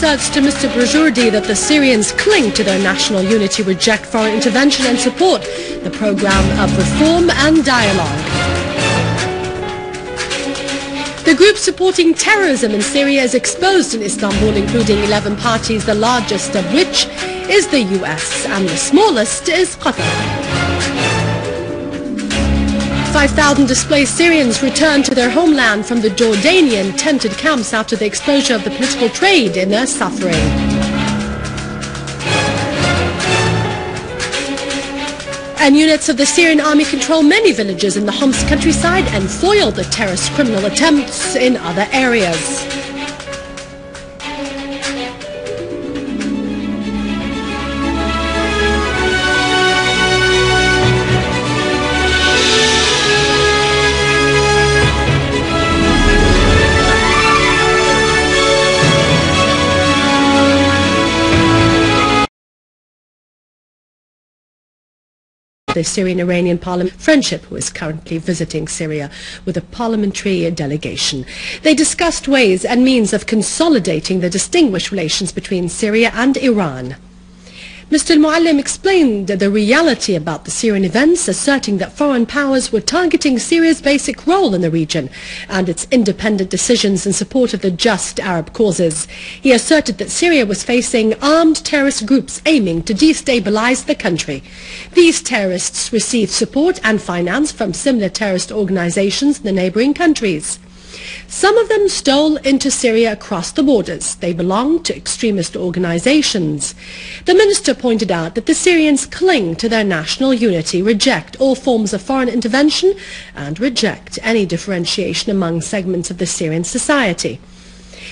asserts to Mr. Brajurdi that the Syrians cling to their national unity, reject foreign intervention and support the program of reform and dialogue. The group supporting terrorism in Syria is exposed in Istanbul, including 11 parties, the largest of which is the US and the smallest is Qatar. 5,000 displaced Syrians returned to their homeland from the Jordanian tented camps after the exposure of the political trade in their suffering. And units of the Syrian army control many villages in the Homs countryside and foil the terrorist criminal attempts in other areas. The Syrian-Iranian Parliament Friendship, who is currently visiting Syria with a parliamentary delegation. They discussed ways and means of consolidating the distinguished relations between Syria and Iran. Mr. Al-Muallim explained the reality about the Syrian events, asserting that foreign powers were targeting Syria's basic role in the region and its independent decisions in support of the just Arab causes. He asserted that Syria was facing armed terrorist groups aiming to destabilize the country. These terrorists received support and finance from similar terrorist organizations in the neighboring countries. Some of them stole into Syria across the borders. They belong to extremist organizations. The minister pointed out that the Syrians cling to their national unity, reject all forms of foreign intervention, and reject any differentiation among segments of the Syrian society.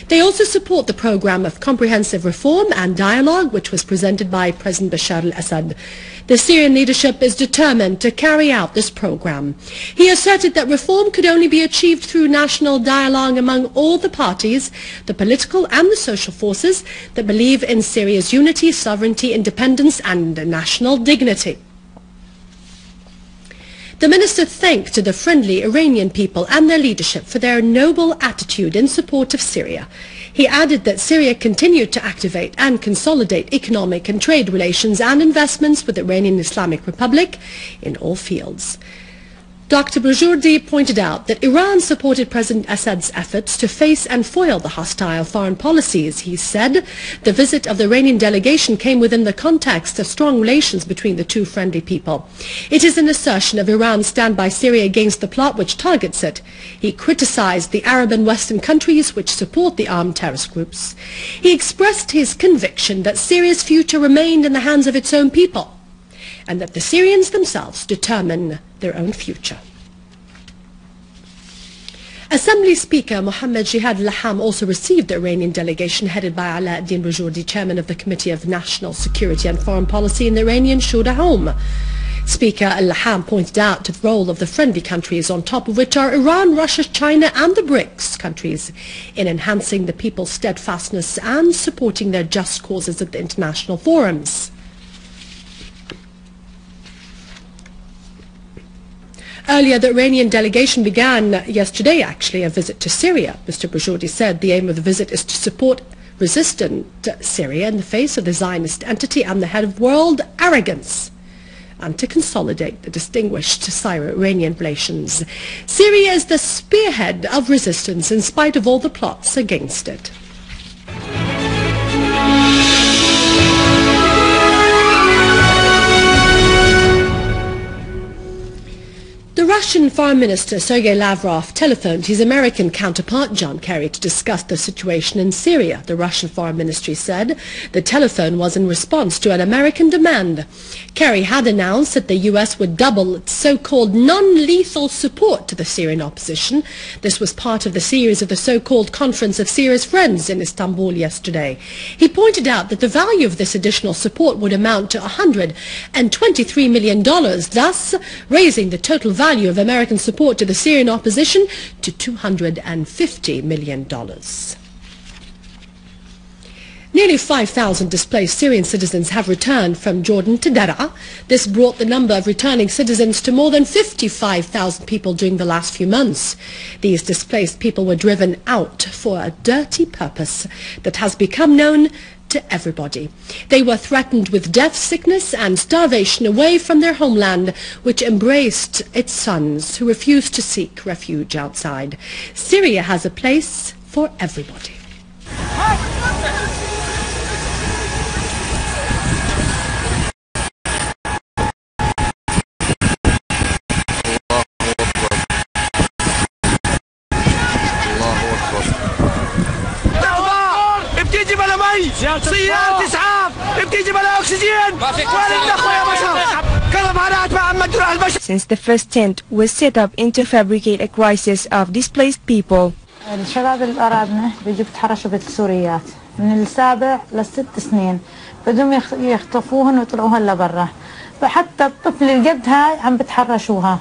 They also support the program of comprehensive reform and dialogue, which was presented by President Bashar al-Assad. The Syrian leadership is determined to carry out this program. He asserted that reform could only be achieved through national dialogue among all the parties, the political and the social forces that believe in Syria's unity, sovereignty, independence and national dignity. The minister thanked the friendly Iranian people and their leadership for their noble attitude in support of Syria. He added that Syria continued to activate and consolidate economic and trade relations and investments with the Iranian Islamic Republic in all fields. Dr. Brajurdi pointed out that Iran supported President Assad's efforts to face and foil the hostile foreign policies. He said the visit of the Iranian delegation came within the context of strong relations between the two friendly people. It is an assertion of Iran's stand by Syria against the plot which targets it. He criticized the Arab and Western countries which support the armed terrorist groups. He expressed his conviction that Syria's future remained in the hands of its own people, and that the Syrians themselves determine their own future. Assembly Speaker Mohammed Jihad Laham also received the Iranian delegation headed by Ala ad-Din Brajurdi, chairman of the Committee of National Security and Foreign Policy in the Iranian Shura home. Speaker Al-Laham pointed out to the role of the friendly countries, on top of which are Iran, Russia, China and the BRICS countries, in enhancing the people's steadfastness and supporting their just causes at the international forums. Earlier, the Iranian delegation began yesterday, actually, a visit to Syria. Mr. Brajurdi said the aim of the visit is to support resistant Syria in the face of the Zionist entity and the head of world arrogance, and to consolidate the distinguished Syro-Iranian relations. Syria is the spearhead of resistance in spite of all the plots against it. The Russian Foreign Minister Sergei Lavrov telephoned his American counterpart John Kerry to discuss the situation in Syria. The Russian Foreign Ministry said the telephone was in response to an American demand. Kerry had announced that the US would double its so-called non-lethal support to the Syrian opposition. This was part of the series of the so-called Conference of Syria's Friends in Istanbul yesterday. He pointed out that the value of this additional support would amount to $123 million, thus raising the total value of American support to the Syrian opposition to $250 million. Nearly 5,000 displaced Syrian citizens have returned from Jordan to Dara. This brought the number of returning citizens to more than 55,000 people during the last few months. These displaced people were driven out for a dirty purpose that has become known to everybody. They were threatened with death, sickness and starvation away from their homeland, which embraced its sons who refused to seek refuge outside. Syria has a place for everybody. بتيجي بلا مي سيارة إسعاف بتيجي بلا أكسجين ولا بناخذ يا بشر كلام هرات مع مجروح البشر. Since the first tent was set up to fabricate a crisis of displaced people. الشباب اللي قرابنا بيجوا بتحرشوا بالسوريات من ال7 ل6 سنين بدهم يخطفوهن ويطلعوهن لبرا فحتى الطفل الجد هاي عم بتحرشوها.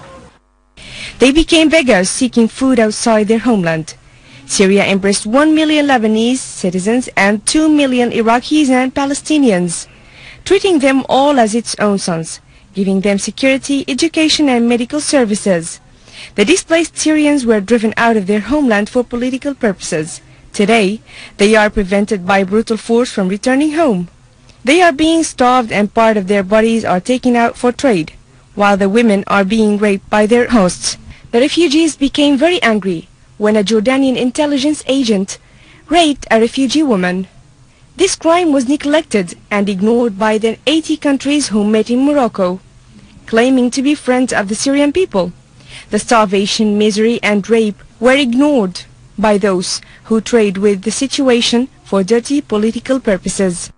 They became beggars seeking food outside their homeland. Syria embraced 1 million Lebanese citizens and 2 million Iraqis and Palestinians, treating them all as its own sons, giving them security, education and medical services. The displaced Syrians were driven out of their homeland for political purposes. Today, they are prevented by brutal force from returning home. They are being starved and part of their bodies are taken out for trade, while the women are being raped by their hosts. The refugees became very angry when a Jordanian intelligence agent raped a refugee woman. This crime was neglected and ignored by the 80 countries who met in Morocco, claiming to be friends of the Syrian people. The starvation, misery and rape were ignored by those who trade with the situation for dirty political purposes.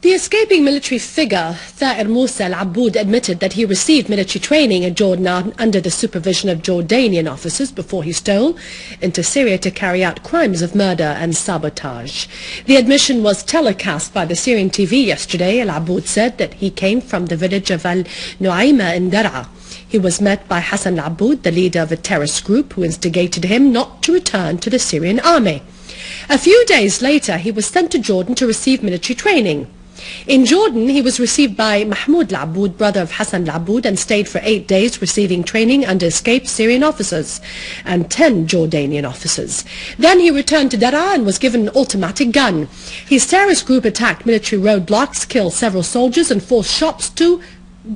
The escaping military figure, Musa al-Aboud, admitted that he received military training in Jordan under the supervision of Jordanian officers before he stole into Syria to carry out crimes of murder and sabotage. The admission was telecast by the Syrian TV yesterday. Al-Aboud said that he came from the village of al-Nuaima in Dara. He was met by Hassan al-Aboud, the leader of a terrorist group, who instigated him not to return to the Syrian army. A few days later, he was sent to Jordan to receive military training. In Jordan, he was received by Mahmoud al-Aboud, brother of Hassan al-Aboud, and stayed for 8 days receiving training under escaped Syrian officers and 10 Jordanian officers. Then he returned to Dara and was given an automatic gun. His terrorist group attacked military roadblocks, killed several soldiers and forced shops to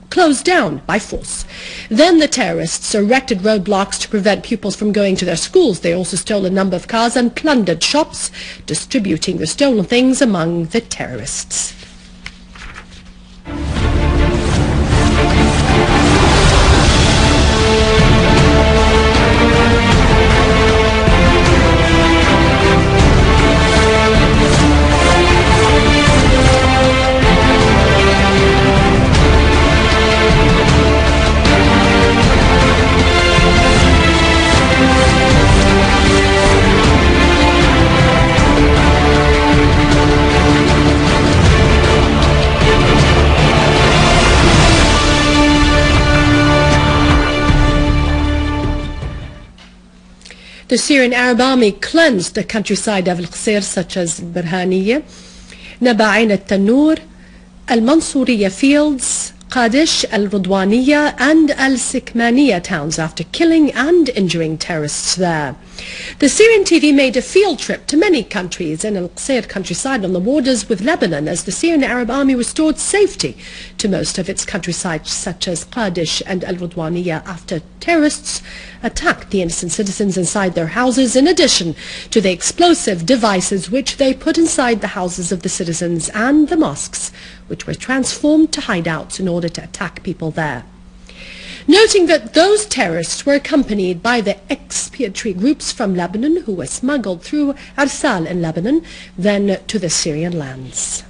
close down by force. Then the terrorists erected roadblocks to prevent pupils from going to their schools. They also stole a number of cars and plundered shops, distributing the stolen things among the terrorists. The Syrian Arab army cleansed the countryside of al-Qasir, such as Burhaniya, Naba'in al-Tanur, al-Mansouriya fields, Qadish, al-Rudwaniya and al-Sikmaniya towns after killing and injuring terrorists there. The Syrian TV made a field trip to many countries in al-Qasir countryside on the borders with Lebanon as the Syrian Arab army restored safety to most of its countryside, such as Qadish and al-Rudwaniya, after terrorists attacked the innocent citizens inside their houses, in addition to the explosive devices which they put inside the houses of the citizens and the mosques, which were transformed to hideouts in order to attack people there. Noting that those terrorists were accompanied by the expiatory groups from Lebanon who were smuggled through Arsal in Lebanon, then to the Syrian lands.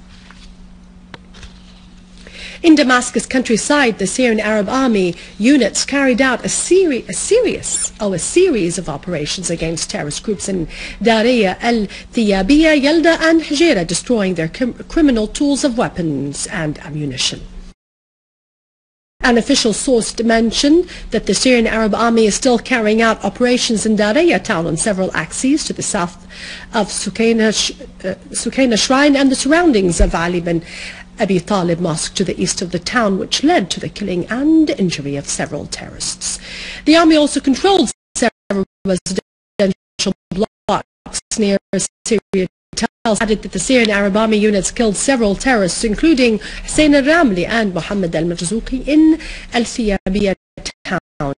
In Damascus countryside, the Syrian Arab army units carried out a series of operations against terrorist groups in Daraya, al-Thiyabiya, Yalda and Hijera, destroying their criminal tools of weapons and ammunition. An official source mentioned that the Syrian Arab Army is still carrying out operations in Daraya town on several axes to the south of Sukaina Shrine and the surroundings of Ali bin Abi Talib Mosque to the east of the town, which led to the killing and injury of several terrorists. The army also controlled several residential blocks near Syria. Added that the Syrian Arab Army units killed several terrorists, including Hussein al-Ramli and Mohammed al-Marzuqi in al-Thiyabiyya town.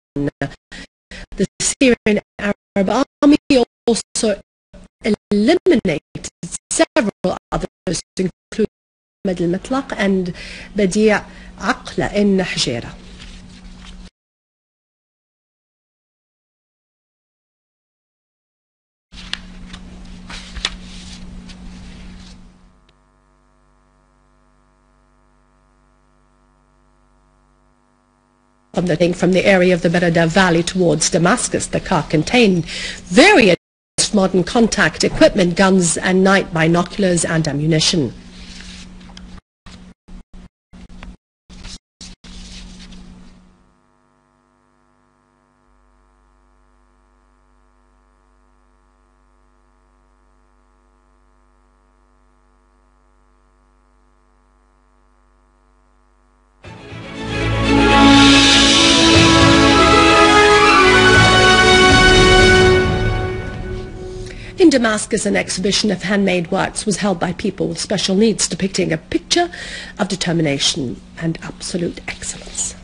The Syrian Arab Army also eliminated several others, including Ahmed al-Matlaq and Badi' Aqla in Hajera. From the area of the Berada Valley towards Damascus, the car contained various modern contact equipment, guns and night binoculars and ammunition. In Damascus, an exhibition of handmade works was held by people with special needs, depicting a picture of determination and absolute excellence.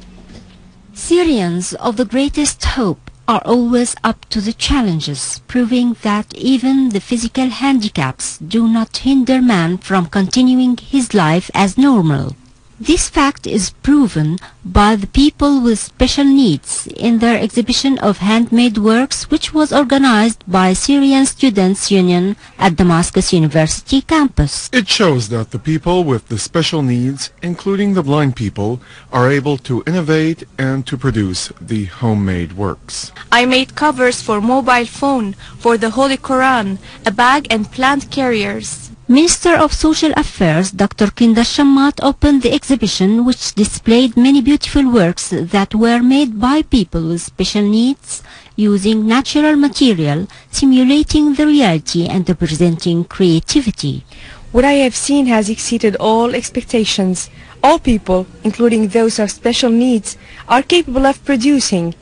Syrians of the greatest hope are always up to the challenges, proving that even the physical handicaps do not hinder man from continuing his life as normal. This fact is proven by the people with special needs in their exhibition of handmade works, which was organized by Syrian Students' Union at Damascus University campus. It shows that the people with the special needs, including the blind people, are able to innovate and to produce the homemade works. I made covers for mobile phone, for the Holy Quran, a bag and plant carriers. Minister of Social Affairs Dr. Kinda Shammat opened the exhibition, which displayed many beautiful works that were made by people with special needs using natural material, simulating the reality and representing creativity. What I have seen has exceeded all expectations. All people, including those of special needs, are capable of producing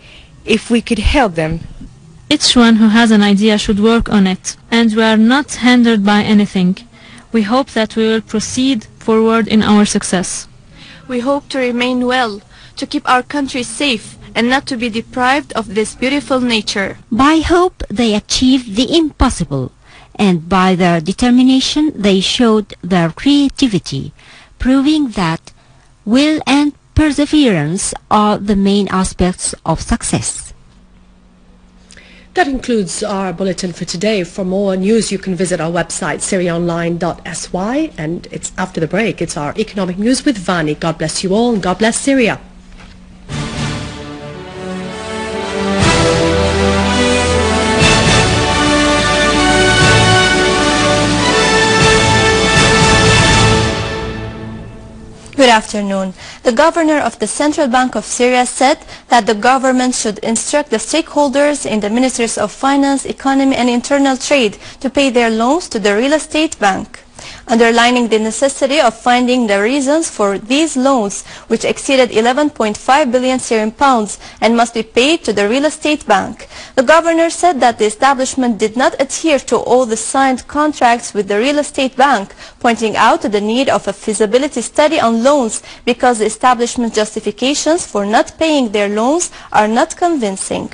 if we could help them. Each one who has an idea should work on it, and we are not hindered by anything. We hope that we will proceed forward in our success. We hope to remain well, to keep our country safe, and not to be deprived of this beautiful nature. By hope they achieved the impossible, and by their determination they showed their creativity, proving that will and perseverance are the main aspects of success. That concludes our bulletin for today. For more news, you can visit our website, syriaonline.sy, and it's after the break. It's our economic news with Vani. God bless you all, and God bless Syria. Good afternoon. The governor of the Central Bank of Syria said that the government should instruct the stakeholders in the Ministries of Finance, Economy and Internal Trade to pay their loans to the real estate bank, underlining the necessity of finding the reasons for these loans, which exceeded 11.5 billion Syrian pounds and must be paid to the real estate bank. The governor said that the establishment did not adhere to all the signed contracts with the real estate bank, pointing out to the need of a feasibility study on loans because the establishment justifications for not paying their loans are not convincing.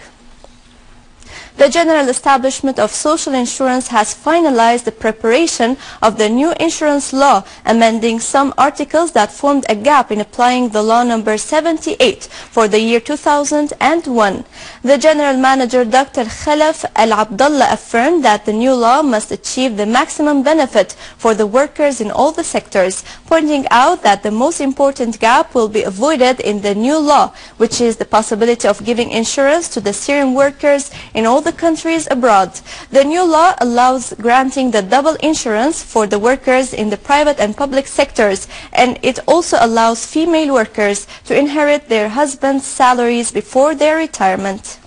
The General Establishment of Social Insurance has finalized the preparation of the new insurance law, amending some articles that formed a gap in applying the law number 78 for the year 2001. The General Manager Dr. Khalaf Al-Abdallah affirmed that the new law must achieve the maximum benefit for the workers in all the sectors, pointing out that the most important gap will be avoided in the new law, which is the possibility of giving insurance to the Syrian workers in all the the countries abroad. The new law allows granting the double insurance for the workers in the private and public sectors, and it also allows female workers to inherit their husbands' salaries before their retirement.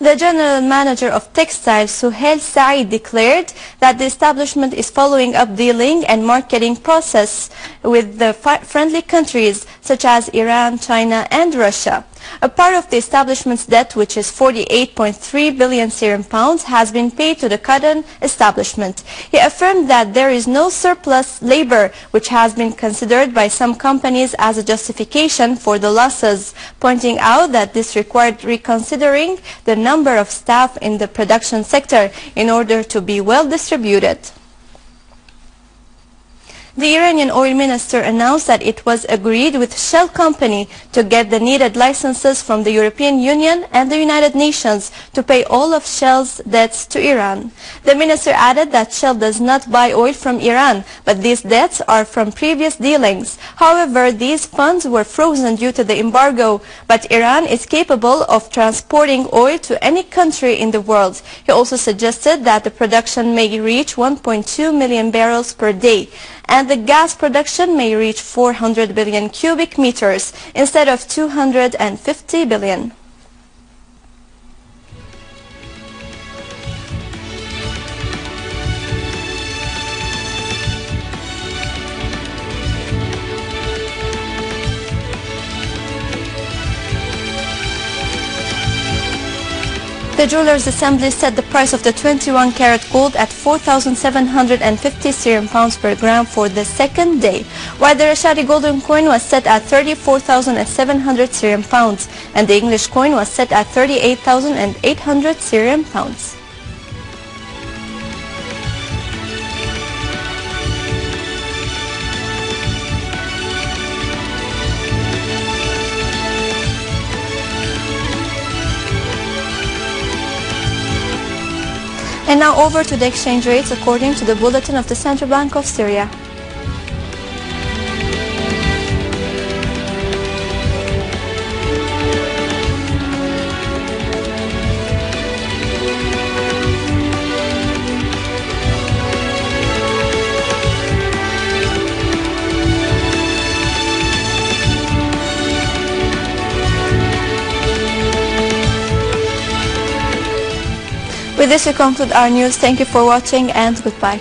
The general manager of textiles, Suhail Saeed, declared that the establishment is following up dealing and marketing process with the friendly countries such as Iran, China and Russia. A part of the establishment's debt, which is 48.3 billion Syrian pounds, has been paid to the cotton establishment. He affirmed that there is no surplus labor, which has been considered by some companies as a justification for the losses, pointing out that this required reconsidering the number of staff in the production sector in order to be well distributed. The Iranian oil minister announced that it was agreed with Shell company to get the needed licenses from the European Union and the United Nations to pay all of Shell's debts to Iran. The minister added that Shell does not buy oil from Iran, but these debts are from previous dealings. However, these funds were frozen due to the embargo, but Iran is capable of transporting oil to any country in the world. He also suggested that the production may reach 1.2 million barrels per day, and the gas production may reach 400 billion cubic meters instead of 250 billion. The Jewelers Assembly set the price of the 21-carat gold at 4,750 Syrian pounds per gram for the second day, while the Rashadi golden coin was set at 34,700 Syrian pounds, and the English coin was set at 38,800 Syrian pounds. And now over to the exchange rates according to the bulletin of the Central Bank of Syria. With this we conclude our news. Thank you for watching and goodbye.